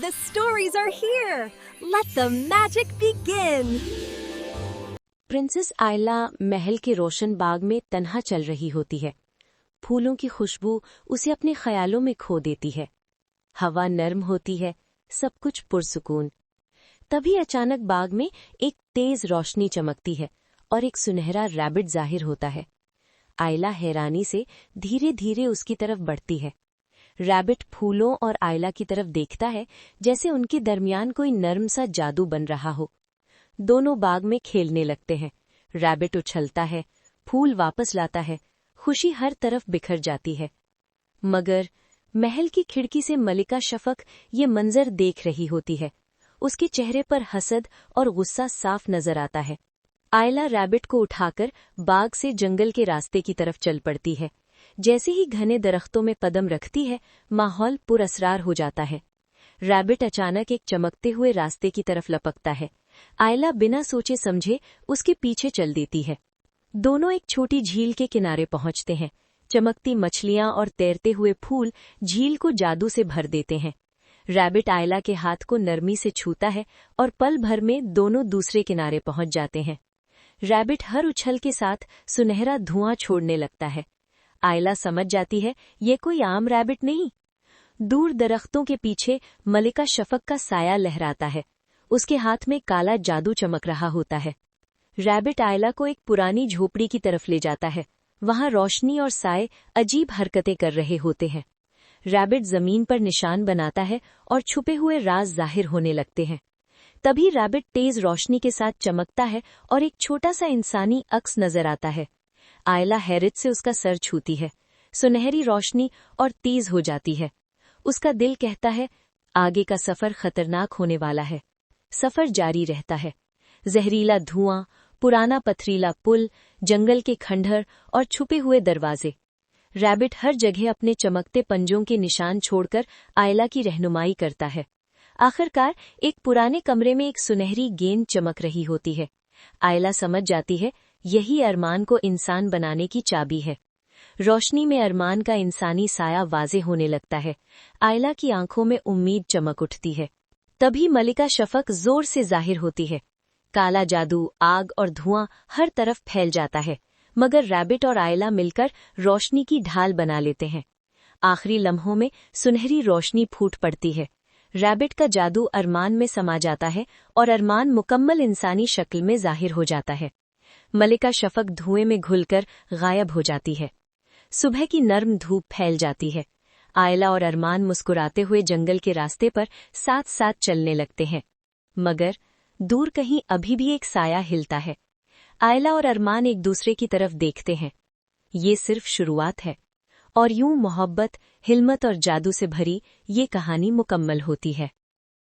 the stories are here. Let the magic begin. Princess आयला महल के रोशन बाग में तन्हा चल रही होती है। फूलों की खुशबू उसे अपने ख्यालों में खो देती है। हवा नर्म होती है, सब कुछ पुरसुकून। तभी अचानक बाग में एक तेज रोशनी चमकती है और एक सुनहरा रैबिट जाहिर होता है। आयला हैरानी से धीरे धीरे उसकी तरफ बढ़ती है। रैबिट फूलों और आयला की तरफ देखता है, जैसे उनके दरमियान कोई नर्म सा जादू बन रहा हो। दोनों बाग में खेलने लगते हैं। रैबिट उछलता है, फूल वापस लाता है, खुशी हर तरफ बिखर जाती है। मगर महल की खिड़की से मलिका शफक ये मंजर देख रही होती है। उसके चेहरे पर हसद और गुस्सा साफ नजर आता है। आयला रैबिट को उठाकर बाग से जंगल के रास्ते की तरफ चल पड़ती है। जैसे ही घने दरख्तों में कदम रखती है, माहौल पुरअसरार हो जाता है। रैबिट अचानक एक चमकते हुए रास्ते की तरफ लपकता है। आयला बिना सोचे समझे उसके पीछे चल देती है। दोनों एक छोटी झील के किनारे पहुंचते हैं। चमकती मछलियां और तैरते हुए फूल झील को जादू से भर देते हैं। रैबिट आयला के हाथ को नरमी से छूता है और पल भर में दोनों दूसरे किनारे पहुंच जाते हैं। रैबिट हर उछल के साथ सुनहरा धुआं छोड़ने लगता है। आयला समझ जाती है ये कोई आम रैबिट नहीं। दूर दरख्तों के पीछे मलिका शफक का साया लहराता है। उसके हाथ में काला जादू चमक रहा होता है। रैबिट आयला को एक पुरानी झोपड़ी की तरफ ले जाता है। वहां रोशनी और साए अजीब हरकतें कर रहे होते हैं। रैबिट जमीन पर निशान बनाता है और छुपे हुए राज जाहिर होने लगते हैं। तभी रैबिट तेज रोशनी के साथ चमकता है और एक छोटा सा इंसानी अक्स नजर आता है। आयला हैरत से उसका सर छूती है। सुनहरी रोशनी और तेज हो जाती है। उसका दिल कहता है आगे का सफर खतरनाक होने वाला है। सफर जारी रहता है। जहरीला धुआं, पुराना पथरीला पुल, जंगल के खंडहर और छुपे हुए दरवाजे। रैबिट हर जगह अपने चमकते पंजों के निशान छोड़कर आयला की रहनुमाई करता है। आखिरकार एक पुराने कमरे में एक सुनहरी गेंद चमक रही होती है। आयला समझ जाती है यही अरमान को इंसान बनाने की चाबी है। रोशनी में अरमान का इंसानी साया वाजे होने लगता है। आयला की आंखों में उम्मीद चमक उठती है। तभी मलिका शफक जोर से जाहिर होती है। काला जादू, आग और धुआं हर तरफ फैल जाता है, मगर रैबिट और आयला मिलकर रोशनी की ढाल बना लेते हैं। आखिरी लम्हों में सुनहरी रोशनी फूट पड़ती है। रैबिट का जादू अरमान में समा जाता है और अरमान मुकम्मल इंसानी शक्ल में जाहिर हो जाता है। मलिका शफक धुएं में घुलकर गायब हो जाती है। सुबह की नर्म धूप फैल जाती है। आयला और अरमान मुस्कुराते हुए जंगल के रास्ते पर साथ साथ चलने लगते हैं। मगर दूर कहीं अभी भी एक साया हिलता है। आयला और अरमान एक दूसरे की तरफ देखते हैं। ये सिर्फ शुरुआत है और यूं मोहब्बत, हिम्मत और जादू से भरी ये कहानी मुकम्मल होती है।